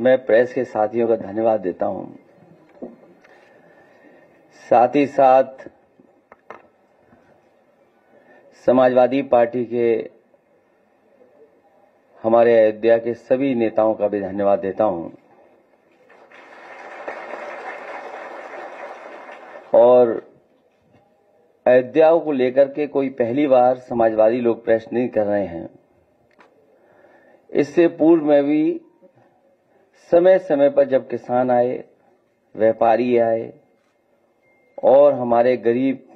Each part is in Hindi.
मैं प्रेस के साथियों का धन्यवाद देता हूं। साथ ही साथ समाजवादी पार्टी के हमारे अयोध्या के सभी नेताओं का भी धन्यवाद देता हूं। और अयोध्या को लेकर के कोई पहली बार समाजवादी लोग प्रश्न नहीं कर रहे हैं। इससे पूर्व में भी समय समय पर जब किसान आए, व्यापारी आए और हमारे गरीब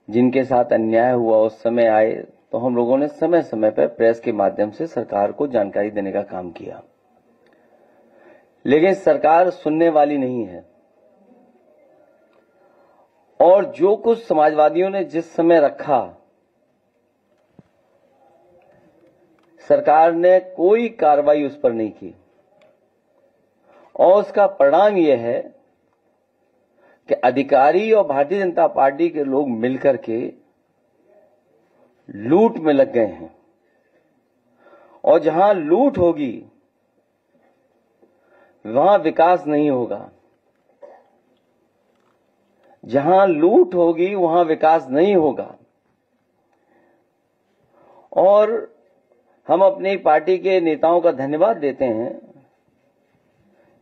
जिनके साथ अन्याय हुआ उस समय आए, तो हम लोगों ने समय समय पर प्रेस के माध्यम से सरकार को जानकारी देने का काम किया। लेकिन सरकार सुनने वाली नहीं है। और जो कुछ समाजवादियों ने जिस समय रखा, सरकार ने कोई कार्रवाई उस पर नहीं की। और उसका परिणाम यह है कि अधिकारी और भारतीय जनता पार्टी के लोग मिलकर के लूट में लग गए हैं। और जहां लूट होगी वहां विकास नहीं होगा। जहां लूट होगी वहां विकास नहीं होगा। और हम अपनी पार्टी के नेताओं का धन्यवाद देते हैं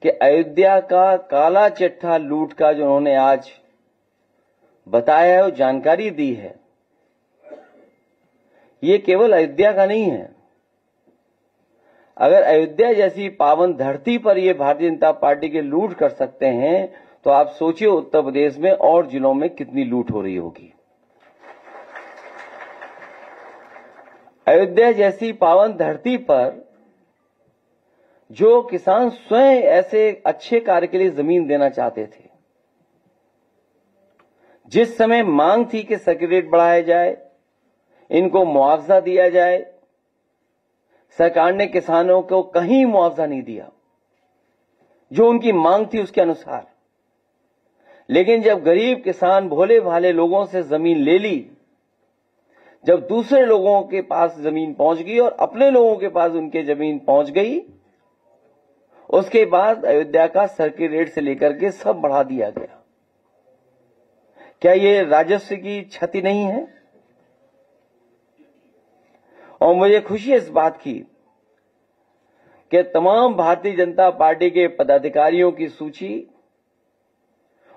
कि अयोध्या का काला चिट्ठा लूट का जो उन्होंने आज बताया है, वो जानकारी दी है, ये केवल अयोध्या का नहीं है। अगर अयोध्या जैसी पावन धरती पर ये भारतीय जनता पार्टी के लूट कर सकते हैं, तो आप सोचिए उत्तर प्रदेश में और जिलों में कितनी लूट हो रही होगी। अयोध्या जैसी पावन धरती पर जो किसान स्वयं ऐसे अच्छे कार्य के लिए जमीन देना चाहते थे, जिस समय मांग थी कि सर्किट रेट बढ़ाया जाए, इनको मुआवजा दिया जाए, सरकार ने किसानों को कहीं मुआवजा नहीं दिया जो उनकी मांग थी उसके अनुसार। लेकिन जब गरीब किसान भोले भाले लोगों से जमीन ले ली, जब दूसरे लोगों के पास जमीन पहुंच गई और अपने लोगों के पास उनके जमीन पहुंच गई, उसके बाद अयोध्या का सर्किट रेट से लेकर के सब बढ़ा दिया गया। क्या ये राजस्व की क्षति नहीं है? और मुझे खुशी है इस बात की कि तमाम भारतीय जनता पार्टी के पदाधिकारियों की सूची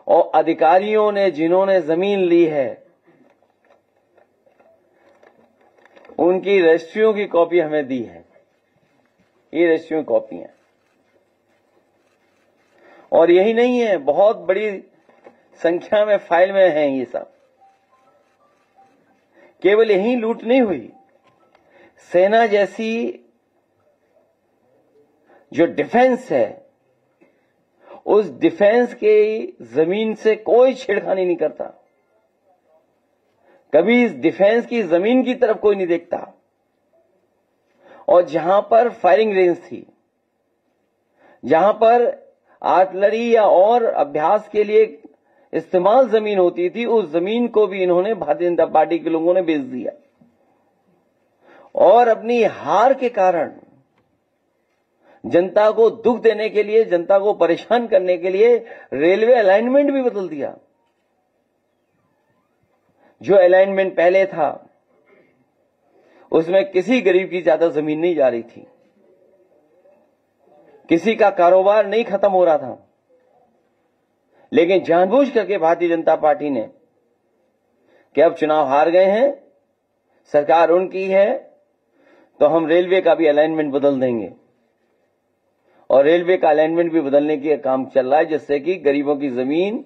और अधिकारियों ने जिन्होंने जमीन ली है, उनकी रजिस्ट्रियों की कॉपी हमें दी है। ये रजिस्ट्रियों की कॉपी है। और यही नहीं है, बहुत बड़ी संख्या में फाइल में हैं ये सब। केवल यही लूट नहीं हुई, सेना जैसी जो डिफेंस है, उस डिफेंस के जमीन से कोई छेड़खानी नहीं करता। कभी इस डिफेंस की जमीन की तरफ कोई नहीं देखता। और जहां पर फायरिंग रेंज थी, जहां पर आर्टिलरी या और अभ्यास के लिए इस्तेमाल जमीन होती थी, उस जमीन को भी इन्होंने भारतीय जनता पार्टी के लोगों ने बेच दिया। और अपनी हार के कारण जनता को दुख देने के लिए, जनता को परेशान करने के लिए रेलवे अलाइनमेंट भी बदल दिया। जो अलाइनमेंट पहले था उसमें किसी गरीब की ज्यादा जमीन नहीं जा रही थी, किसी का कारोबार नहीं खत्म हो रहा था। लेकिन जानबूझ करके भारतीय जनता पार्टी ने कि अब चुनाव हार गए हैं, सरकार उनकी है, तो हम रेलवे का भी अलाइनमेंट बदल देंगे। और रेलवे का अलाइनमेंट भी बदलने के काम चल रहा है, जिससे कि गरीबों की जमीन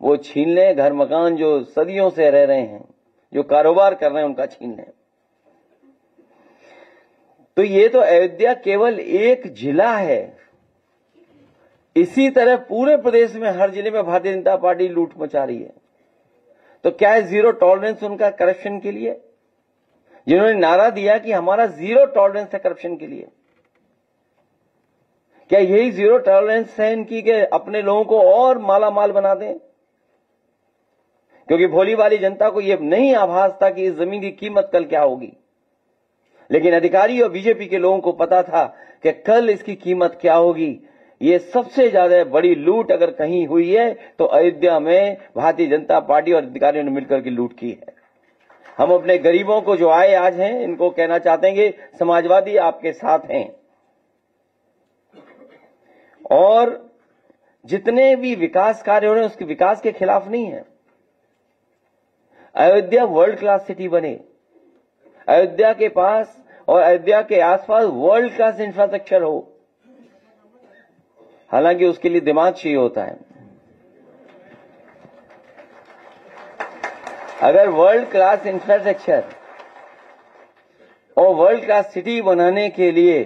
वो छीन ले, घर मकान जो सदियों से रह रहे हैं, जो कारोबार कर रहे हैं, उनका छीन ले। तो ये तो अयोध्या केवल एक जिला है। इसी तरह पूरे प्रदेश में हर जिले में भारतीय जनता पार्टी लूट मचा रही है। तो क्या है जीरो टॉलरेंस उनका करप्शन के लिए? जिन्होंने नारा दिया कि हमारा जीरो टॉलरेंस है करप्शन के लिए, क्या यही जीरो टॉलरेंस है इनकी कि अपने लोगों को और माला माल बना दें? क्योंकि भोली वाली जनता को यह नहीं आभास था कि इस जमीन की कीमत कल क्या होगी, लेकिन अधिकारी और बीजेपी के लोगों को पता था कि कल इसकी कीमत क्या होगी। ये सबसे ज्यादा बड़ी लूट अगर कहीं हुई है तो अयोध्या में भारतीय जनता पार्टी और अधिकारियों ने मिलकर के लूट की है। हम अपने गरीबों को जो आए आज हैं इनको कहना चाहते हैं कि समाजवादी आपके साथ हैं, और जितने भी विकास कार्य हो रहे हैं उसके विकास के खिलाफ नहीं है। अयोध्या वर्ल्ड क्लास सिटी बने, अयोध्या के पास और अयोध्या के आसपास वर्ल्ड क्लास इंफ्रास्ट्रक्चर हो। हालांकि उसके लिए दिमाग चाहिए होता है। अगर वर्ल्ड क्लास इंफ्रास्ट्रक्चर और वर्ल्ड क्लास सिटी बनाने के लिए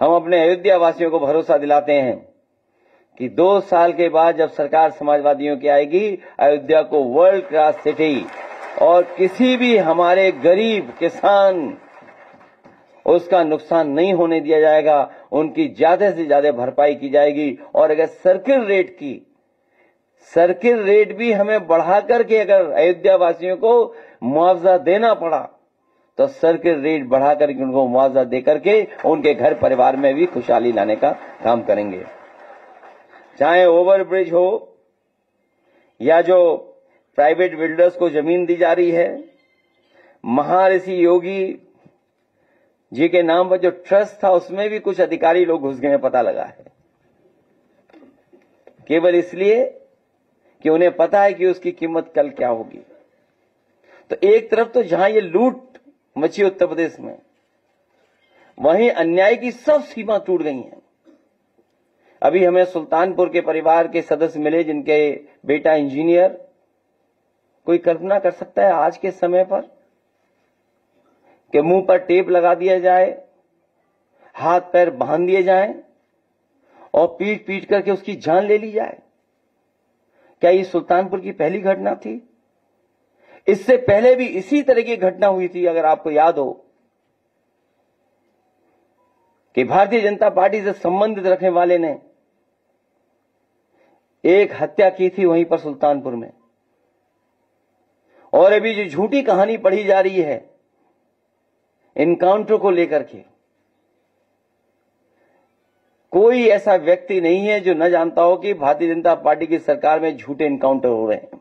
हम अपने अयोध्या वासियों को भरोसा दिलाते हैं कि 2 साल के बाद जब सरकार समाजवादियों की आएगी, अयोध्या को वर्ल्ड क्लास सिटी और किसी भी हमारे गरीब किसान उसका नुकसान नहीं होने दिया जाएगा, उनकी ज्यादा से ज्यादा भरपाई की जाएगी। और अगर सर्किल रेट भी हमें बढ़ा करके अगर अयोध्या वासियों को मुआवजा देना पड़ा तो सर्किल रेट बढ़ा करके उनको मुआवजा दे करके उनके घर परिवार में भी खुशहाली लाने का काम करेंगे। चाहे ओवरब्रिज हो या जो प्राइवेट बिल्डर्स को जमीन दी जा रही है, महर्षि योगी जी के नाम पर जो ट्रस्ट था उसमें भी कुछ अधिकारी लोग घुस गए हैं, पता लगा है, केवल इसलिए कि उन्हें पता है कि उसकी कीमत कल क्या होगी। तो एक तरफ तो जहां ये लूट मची उत्तर प्रदेश में, वहीं अन्याय की सब सीमा टूट गई हैं। अभी हमें सुल्तानपुर के परिवार के सदस्य मिले जिनके बेटा इंजीनियर। कोई कल्पना कर सकता है आज के समय पर कि मुंह पर टेप लगा दिया जाए, हाथ पैर बांध दिए जाएं और पीट पीट करके उसकी जान ले ली जाए? क्या ये सुल्तानपुर की पहली घटना थी? इससे पहले भी इसी तरह की घटना हुई थी। अगर आपको याद हो कि भारतीय जनता पार्टी से संबंधित रखने वाले ने एक हत्या की थी वहीं पर सुल्तानपुर में। और अभी जो झूठी कहानी पढ़ी जा रही है इनकाउंटर को लेकर के, कोई ऐसा व्यक्ति नहीं है जो न जानता हो कि भारतीय जनता पार्टी की सरकार में झूठे इनकाउंटर हो रहे हैं,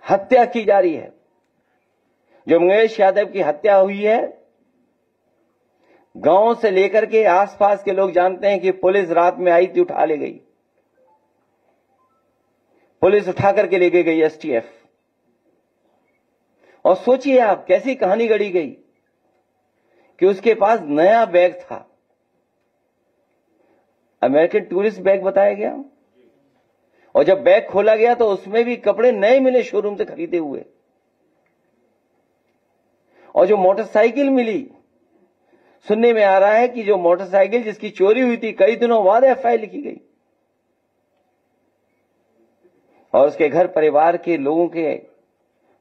हत्या की जा रही है। जो मंगेश यादव की हत्या हुई है, गांव से लेकर के आसपास के लोग जानते हैं कि पुलिस रात में आई थी, उठा ले गई, पुलिस उठा करके ले गई एसटीएफ। और सोचिए आप कैसी कहानी गढ़ी गई कि उसके पास नया बैग था, अमेरिकन टूरिस्ट बैग बताया गया, और जब बैग खोला गया तो उसमें भी कपड़े नए मिले शोरूम से खरीदे हुए। और जो मोटरसाइकिल मिली, सुनने में आ रहा है कि जो मोटरसाइकिल जिसकी चोरी हुई थी कई दिनों बाद एफआईआर लिखी गई, और उसके घर परिवार के लोगों के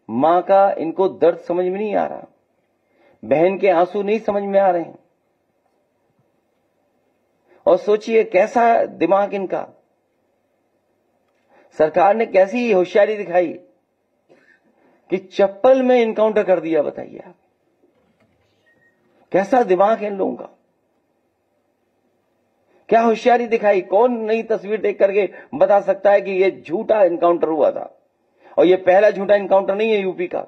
मां का इनको दर्द समझ में नहीं आ रहा, बहन के आंसू नहीं समझ में आ रहे हैं। और सोचिए कैसा दिमाग इनका, सरकार ने कैसी होशियारी दिखाई कि चप्पल में इनकाउंटर कर दिया। बताइए आप कैसा दिमाग है इन लोगों का, क्या होशियारी दिखाई। कौन नई तस्वीर देख करके बता सकता है कि यह झूठा इनकाउंटर हुआ था? और यह पहला झूठा इनकाउंटर नहीं है यूपी का,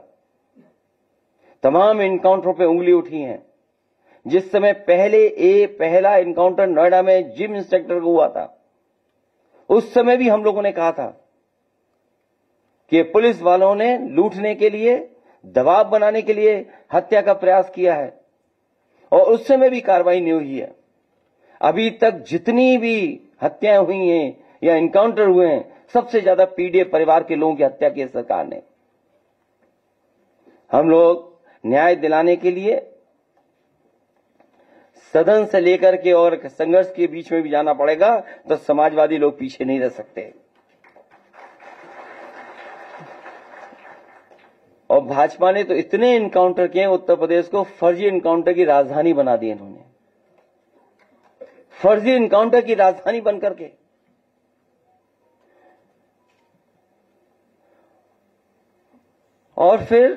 तमाम इनकाउंटरों पे उंगली उठी है। जिस समय पहला इनकाउंटर नोएडा में जिम इंस्पेक्टर को हुआ था, उस समय भी हम लोगों ने कहा था कि पुलिस वालों ने लूटने के लिए, दबाव बनाने के लिए हत्या का प्रयास किया है, और उस समय भी कार्रवाई नहीं हुई है। अभी तक जितनी भी हत्याएं हुई हैं या इनकाउंटर हुए हैं, सबसे ज्यादा पीड़ित परिवार के लोगों की हत्या की है सरकार ने। हम लोग न्याय दिलाने के लिए सदन से लेकर के और संघर्ष के बीच में भी जाना पड़ेगा, तो समाजवादी लोग पीछे नहीं रह सकते। और भाजपा ने तो इतने इनकाउंटर किए, उत्तर प्रदेश को फर्जी इनकाउंटर की राजधानी बना दी इन्होंने। फर्जी इनकाउंटर की राजधानी बनकर के। और फिर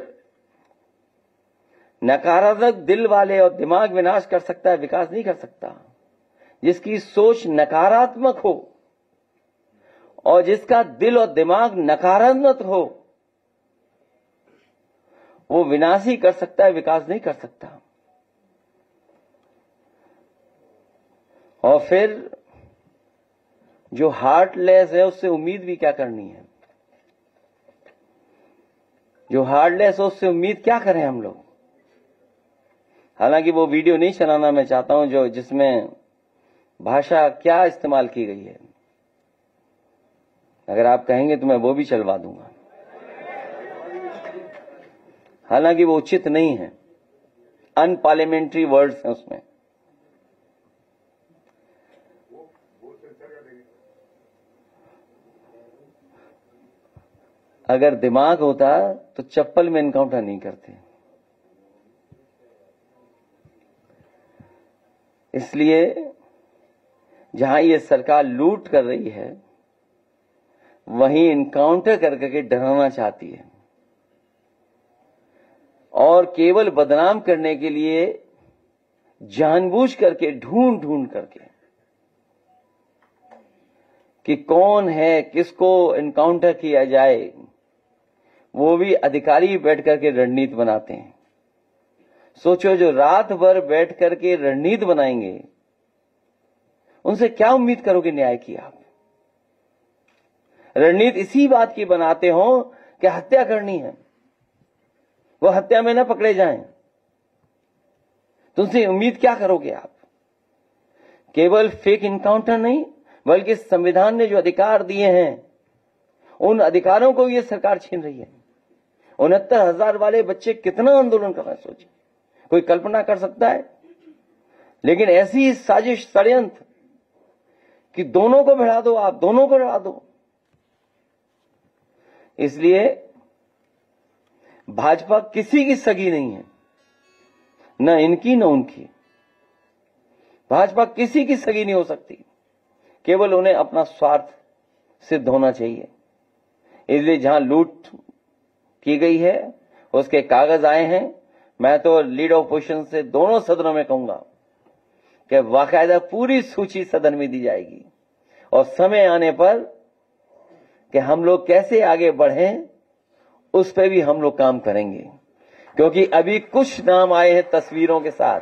नकारात्मक दिल वाले और दिमाग विनाश कर सकता है, विकास नहीं कर सकता। जिसकी सोच नकारात्मक हो और जिसका दिल और दिमाग नकारात्मक हो, वो विनाश ही कर सकता है, विकास नहीं कर सकता। और फिर जो हार्टलेस है उससे उम्मीद भी क्या करनी है? जो हार्टलेस है उससे उम्मीद क्या करें हम लोग? हालांकि वो वीडियो नहीं चलाना मैं चाहता हूं जो जिसमें भाषा क्या इस्तेमाल की गई है। अगर आप कहेंगे तो मैं वो भी चलवा दूंगा, हालांकि वो उचित नहीं है, अनपार्लियामेंट्री वर्ड्स हैं उसमें। अगर दिमाग होता तो चप्पल में एनकाउंटर नहीं करते। इसलिए जहां ये सरकार लूट कर रही है वहीं एनकाउंटर करके डराना चाहती है और केवल बदनाम करने के लिए जानबूझ करके ढूंढ ढूंढ करके कि कौन है, किसको एनकाउंटर किया जाए, वो भी अधिकारी बैठ करके रणनीति बनाते हैं। सोचो, जो रात भर बैठ करके रणनीति बनाएंगे उनसे क्या उम्मीद करोगे न्याय की? आप रणनीति इसी बात की बनाते हो कि हत्या करनी है, वो हत्या में न पकड़े जाएं, तुमसे उम्मीद क्या करोगे आप? केवल फेक इनकाउंटर नहीं, बल्कि संविधान ने जो अधिकार दिए हैं उन अधिकारों को ये सरकार छीन रही है। 69,000 वाले बच्चे कितना आंदोलन कर रहे हैं, सोचिए, कोई कल्पना कर सकता है? लेकिन ऐसी साजिश, षड्यंत्र कि दोनों को भिड़ा दो, आप दोनों को भिड़ा दो। इसलिए भाजपा किसी की सगी नहीं है, न इनकी न उनकी। भाजपा किसी की सगी नहीं हो सकती, केवल उन्हें अपना स्वार्थ सिद्ध होना चाहिए। इसलिए जहां लूट की गई है उसके कागज आए हैं। मैं तो लीडर ऑपोजिशन से दोनों सदनों में कहूंगा कि बाकायदा पूरी सूची सदन में दी जाएगी और समय आने पर कि हम लोग कैसे आगे बढ़ें उस पर भी हम लोग काम करेंगे। क्योंकि अभी कुछ नाम आए हैं तस्वीरों के साथ,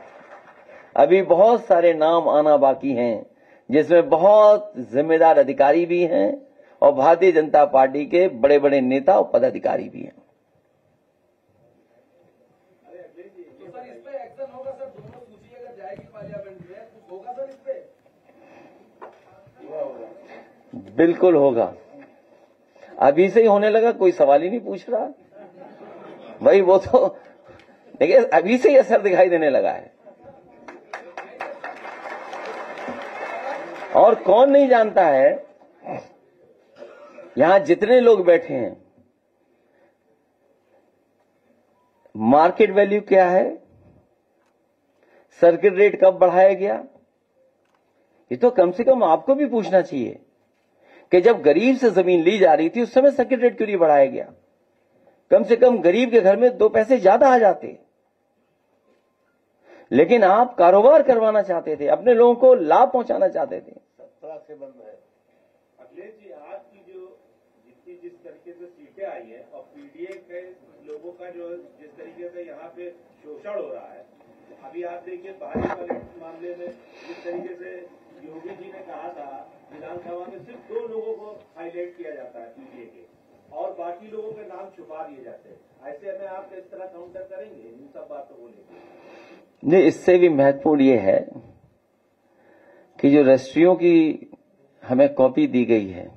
अभी बहुत सारे नाम आना बाकी हैं, जिसमें बहुत जिम्मेदार अधिकारी भी हैं और भारतीय जनता पार्टी के बड़े बड़े नेता और पदाधिकारी भी हैं। बिल्कुल होगा, अभी से ही होने लगा, कोई सवाल ही नहीं पूछ रहा भाई। वो तो देखिए अभी से ही असर दिखाई देने लगा है। और कौन नहीं जानता है, यहां जितने लोग बैठे हैं, मार्केट वैल्यू क्या है, सर्किट रेट कब बढ़ाया गया, ये तो कम से कम आपको भी पूछना चाहिए कि जब गरीब से जमीन ली जा रही थी उस समय सर्किट रेट क्यों नहीं बढ़ाया गया? कम से कम गरीब के घर में 2 पैसे ज्यादा आ जाते। लेकिन आप कारोबार करवाना चाहते थे, अपने लोगों को लाभ पहुंचाना चाहते थे। 17 से बंद है। अखिलेश जी, आज की जो जिस तरीके से सीटें आई है और पीडीए के लोगों का जो जिस तरीके से यहाँ पे शोषण हो रहा है, अभी आप देखिए भारी वाले मामले में जिस तरीके से योगी जी ने कहा था विधानसभा में सिर्फ 2 लोगों को हाईलाइट किया जाता है पीडीए के और बाकी लोगों के नाम छुपा दिए जाते हैं। ऐसे में आप किस तरह काउंटर करेंगे इन सब बातों को लेकर? नहीं, इससे भी महत्वपूर्ण ये है कि जो रजिस्ट्रियों की हमें कॉपी दी गई है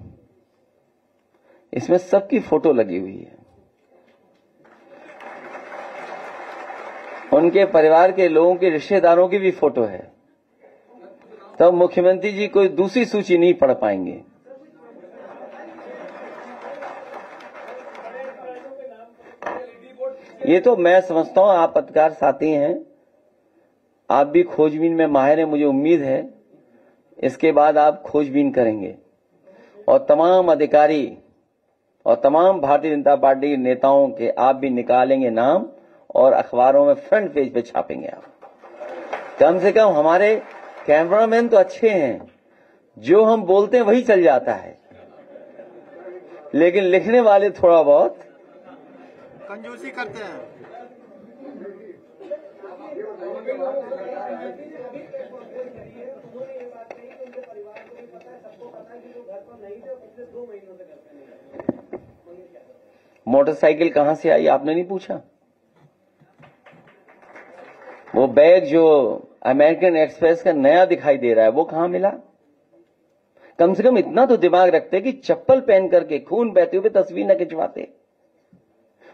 इसमें सबकी फोटो लगी हुई है, उनके परिवार के लोगों के रिश्तेदारों की भी फोटो है। तब मुख्यमंत्री जी कोई दूसरी सूची नहीं पढ़ पाएंगे। ये तो मैं समझता हूं, आप पत्रकार साथी हैं, आप भी खोजबीन में माहिर हैं, मुझे उम्मीद है इसके बाद आप खोजबीन करेंगे और तमाम अधिकारी और तमाम भारतीय जनता पार्टी के नेताओं के आप भी निकालेंगे नाम और अखबारों में फ्रंट पेज पे छापेंगे आप। कम से कम हमारे कैमरामैन तो अच्छे हैं, जो हम बोलते हैं वही चल जाता है, लेकिन लिखने वाले थोड़ा बहुत कंजूसी करते हैं। मोटरसाइकिल कहां से आई आपने नहीं पूछा? वो बैग जो अमेरिकन एक्सप्रेस का नया दिखाई दे रहा है वो कहां मिला? कम से कम इतना तो दिमाग रखते कि चप्पल पहन करके खून बहते हुए तस्वीर न खिंचवाते।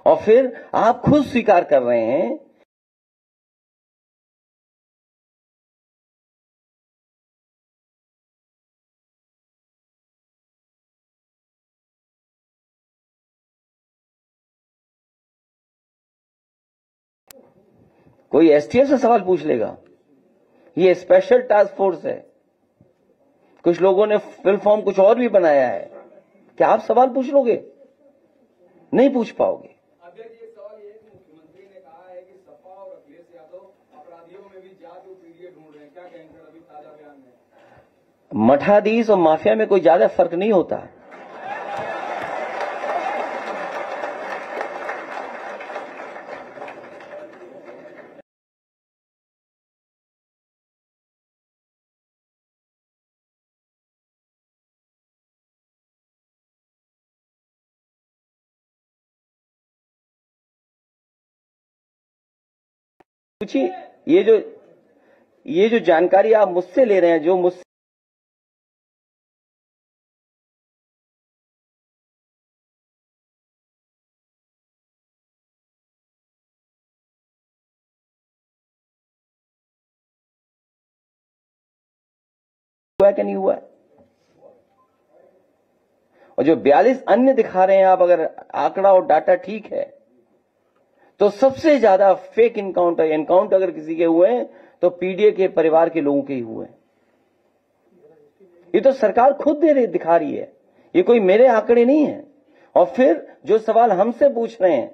और फिर आप खुद स्वीकार कर रहे हैं कोई एसटीएफ से सवाल पूछ लेगा। ये स्पेशल टास्क फोर्स है, कुछ लोगों ने फिल फॉर्म कुछ और भी बनाया है। क्या आप सवाल पूछ लोगे? नहीं पूछ पाओगे। सवाल ये कि मुख्यमंत्री ने कहा है कि सपा और अखिलेश यादव अपराधियों में भी जात और पीढ़ी ढूंढ रहे हैं, क्या कहेंगे अभी ताजा बयान में? मठाधीश और माफिया में कोई ज्यादा फर्क नहीं होता। पूछिए, ये जो जानकारी आप मुझसे ले रहे हैं, जो मुझसे हुआ कि नहीं हुआ, और जो 42 अन्य दिखा रहे हैं आप, अगर आंकड़ा और डाटा ठीक है तो सबसे ज्यादा फेक एनकाउंटर अगर किसी के हुए हैं तो पीडीए के परिवार के लोगों के ही हुए हैं। ये तो सरकार खुद दिखा रही है, ये कोई मेरे आंकड़े नहीं है। और फिर जो सवाल हमसे पूछ रहे हैं,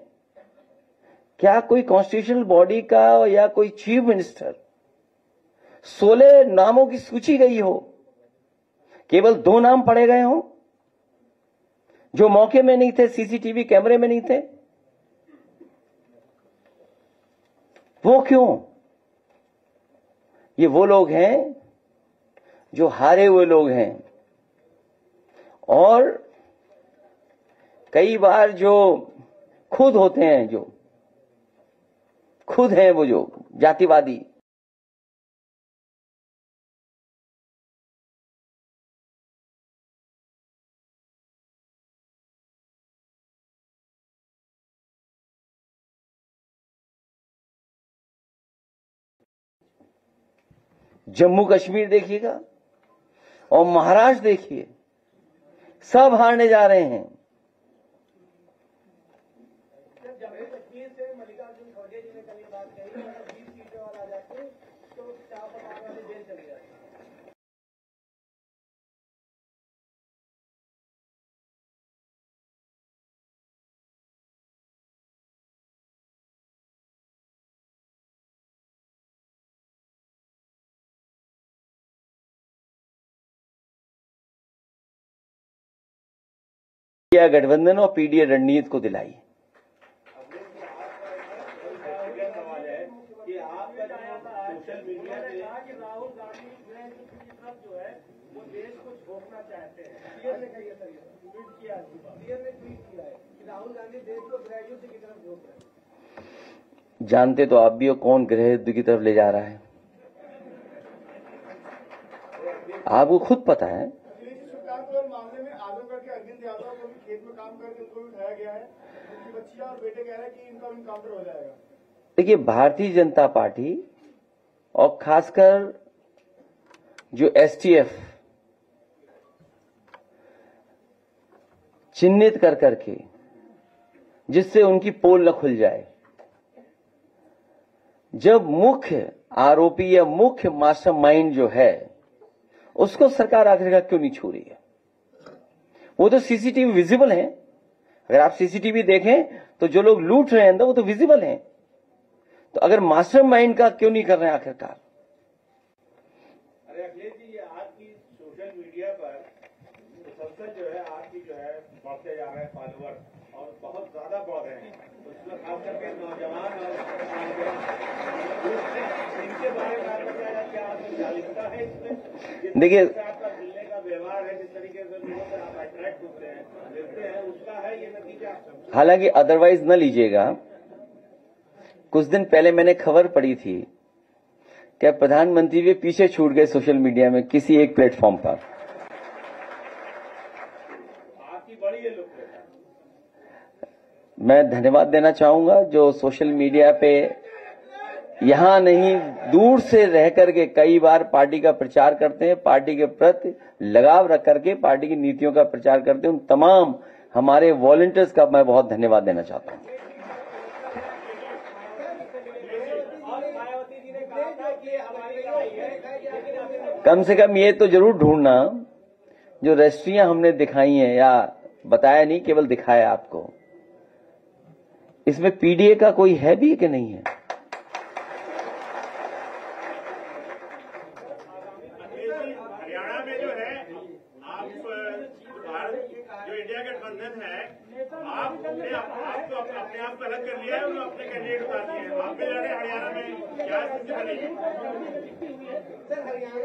क्या कोई कॉन्स्टिट्यूशनल बॉडी का या कोई चीफ मिनिस्टर 16 नामों की सूची गई हो, केवल 2 नाम पढ़े गए हों जो मौके में नहीं थे, सीसीटीवी कैमरे में नहीं थे? वो क्यों? ये वो लोग हैं जो हारे हुए लोग हैं, और कई बार जो खुद होते हैं, जो खुद हैं, वो जो जातिवादी, जम्मू कश्मीर देखिएगा और महाराष्ट्र देखिए, सब हारने जा रहे हैं। जम्मू कश्मीर से मल्लिकार्जुन खड़गे जी ने कल ये बात कही, अगर 20 सीटें और आ जाती तो 4 पटाखे वाले जेल चले जाते। गठबंधन और पीडीए रणनीति को दिलाई। सवाल है कि आप सोशल मीडिया पे राहुल गांधी जो है वो देश को छोड़ना चाहते हैं। सीएम ने ट्वीट किया है कि राहुल गांधी देश को गृह युद्ध की तरफ झोंक रहे हैं। जानते तो आप भी हो कौन गृह युद्ध की तरफ ले जा रहा है, आपको खुद पता है। मामले में आजमगढ़ के अरविंद यादव को भी खेत में काम करके उनको भी उठाया गया है। उनकी बच्चियां और बेटे कह रहे हैं कि इनका इनकाउंटर हो जाएगा। देखिए, भारतीय जनता पार्टी और खासकर जो एसटीएफ चिन्हित कर करके, जिससे उनकी पोल न खुल जाए, जब मुख्य आरोपी या मुख्य मास्टरमाइंड जो है उसको सरकार आखिरकार क्यों नहीं छू रही है? वो तो सीसीटीवी विजिबल है। अगर आप सीसीटीवी देखें तो जो लोग लूट रहे हैं अंदर वो तो विजिबल हैं। तो अगर मास्टरमाइंड का क्यों नहीं कर रहे हैं आखिरकार? अरे अखिलेश जी, ये आपकी सोशल मीडिया पर मुसलसल जो है आपकी जो है बढ़ते जा रहे हैं फॉलोअर, और बहुत ज्यादा बढ़ रहे हैं, उसमें खास करके नौजवान और इनके बारे में क्या जागरूकता है इसमें? देखिए, आपका मिलने का व्यवहार है, जिस तरीके से लोगों से आप अट्रैक्ट होते हैं, मिलते हैं, उसका है ये नतीजा? हालांकि अदरवाइज न लीजिएगा। कुछ दिन पहले मैंने खबर पढ़ी थी कि प्रधानमंत्री भी पीछे छूट गए सोशल मीडिया में किसी एक प्लेटफॉर्म पर। आपकी बड़ी है लोकप्रियता। मैं धन्यवाद देना चाहूंगा जो सोशल मीडिया पे यहां नहीं दूर से रह करके कई बार पार्टी का प्रचार करते हैं, पार्टी के प्रति लगाव रख करके पार्टी की नीतियों का प्रचार करते हैं। उन तमाम हमारे वॉलंटियर्स का मैं बहुत धन्यवाद देना चाहता हूं। कम से कम ये तो जरूर ढूंढना जो रजिस्ट्रियां हमने दिखाई हैं, या बताया नहीं केवल दिखाया आपको, इसमें पीडीए का कोई है भी कि नहीं है? हरियाणा में जो है आप जो इंडिया गठबंधन है, आपने आपको अपने आप को अलग कर लिया है और अपने कैंडिडेट उतार दिए हैं। आप भी लड़े हरियाणा में, क्या स्थिति बनेगी? सर, हरियाणा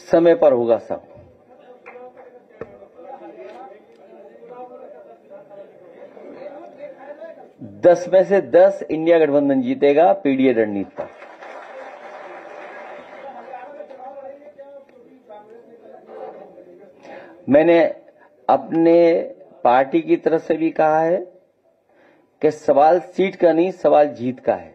समय पर होगा सब। दस में से 10 इंडिया गठबंधन जीतेगा पीडीए रणनीति पर। मैंने अपने पार्टी की तरफ से भी कहा है कि सवाल सीट का नहीं, सवाल जीत का है।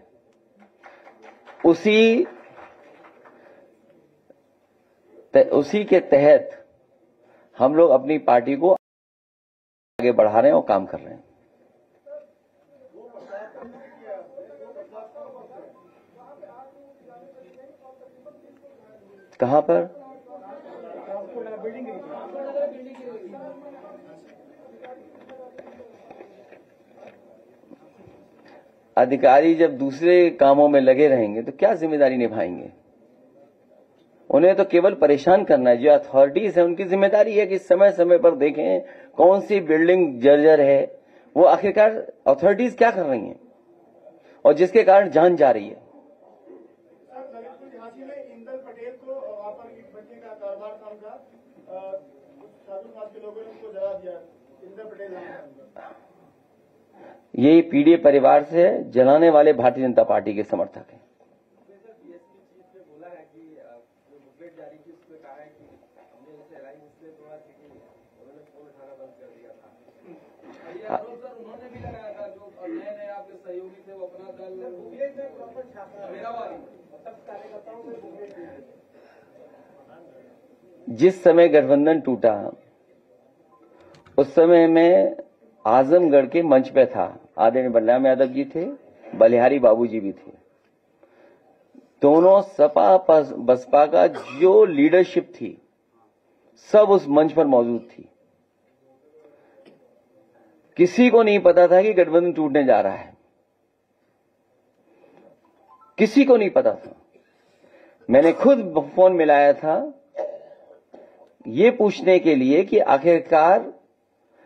उसी के तहत हम लोग अपनी पार्टी को आगे बढ़ा रहे हैं और काम कर रहे हैं। कहां पर? अधिकारी जब दूसरे कामों में लगे रहेंगे तो क्या जिम्मेदारी निभाएंगे? उन्हें तो केवल परेशान करना है। जो अथॉरिटीज है उनकी जिम्मेदारी है कि समय समय पर देखें कौन सी बिल्डिंग जर्जर है, वो आखिरकार अथॉरिटीज क्या कर रही हैं और जिसके कारण जान जा रही है। ललितपुर झांसी में इंदल पटेल को वहां पर ईट भट्टी का कारोबार था उनका, साधु समाज के लोगों ने उनको जला दिया। इंदल पटेल ये पीडीए परिवार से जलाने वाले भारतीय जनता पार्टी के समर्थक हैं। उन्होंने भी लगाया था जो नए आपके सहयोगी थे वो अपना दल जिस समय गठबंधन टूटा उस समय मैं आजमगढ़ के मंच पे था। आदरणीय बलराम यादव जी थे, बलिहारी बाबूजी भी थे। दोनों सपा बसपा का जो लीडरशिप थी सब उस मंच पर मौजूद थी। किसी को नहीं पता था कि गठबंधन टूटने जा रहा है, किसी को नहीं पता था। मैंने खुद फोन मिलाया था ये पूछने के लिए कि आखिरकार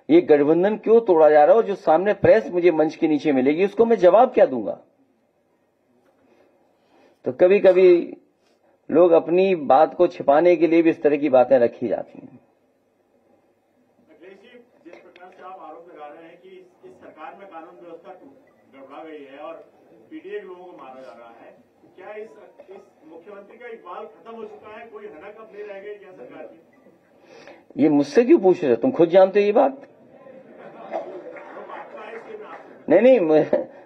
ये गठबंधन क्यों तोड़ा जा रहा है, और जो सामने प्रेस मुझे मंच के नीचे मिलेगी उसको मैं जवाब क्या दूंगा। तो कभी कभी लोग अपनी बात को छिपाने के लिए भी इस तरह की बातें रखी जाती हैं। अखिलेश जी, जिस प्रकार से आप आरोप लगा रहे हैं कि इस सरकार में कानून व्यवस्था गड़बड़ा गई है और पीडीए के लोगों को मारा जा रहा है, क्या इस मुख्यमंत्री का इकबाल खत्म हो चुका है? कोई हनक अब नहीं रह गई क्या सरकार की? ये मुझसे क्यों पूछ रहे हो? तुम खुद जानते हो ये बात। नहीं,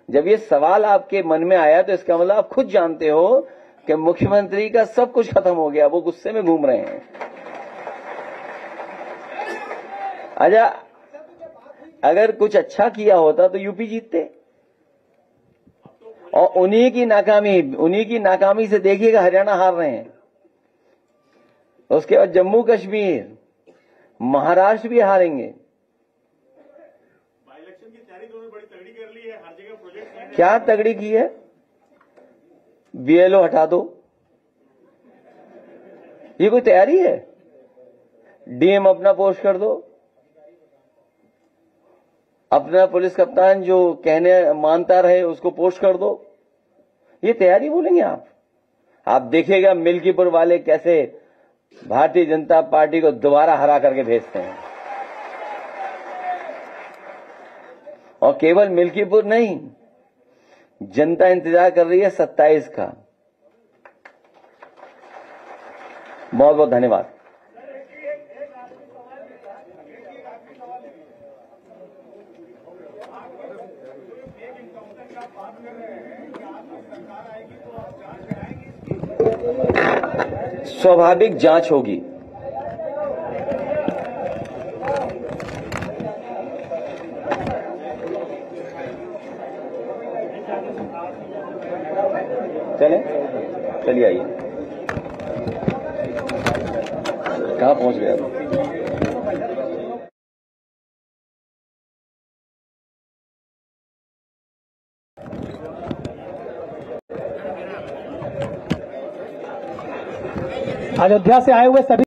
जब ये सवाल आपके मन में आया तो इसका मतलब आप खुद जानते हो कि मुख्यमंत्री का सब कुछ खत्म हो गया, वो गुस्से में घूम रहे हैं। अच्छा, अगर कुछ अच्छा किया होता तो यूपी जीतते। और उन्हीं की नाकामी से देखिएगा हरियाणा हार रहे हैं, उसके बाद जम्मू कश्मीर, महाराष्ट्र भी हारेंगे। इलेक्शन की तैयारी तो बड़ी तगड़ी कर ली है, हर जगह प्रोजेक्ट क्या तगड़ी की है? बीएलओ हटा दो, ये कोई तैयारी है? डीएम अपना पोस्ट कर दो, अपना पुलिस कप्तान जो कहने मानता रहे उसको पोस्ट कर दो, ये तैयारी बोलेंगे आप देखिएगा मिल्कीपुर वाले कैसे भारतीय जनता पार्टी को दोबारा हरा करके भेजते हैं। और केवल मिल्कीपुर नहीं, जनता इंतजार कर रही है 27 का। बहुत बहुत धन्यवाद। स्वाभाविक जांच होगी। चलिए आइए। कहां पहुंच गया? अयोध्या से आए हुए सभी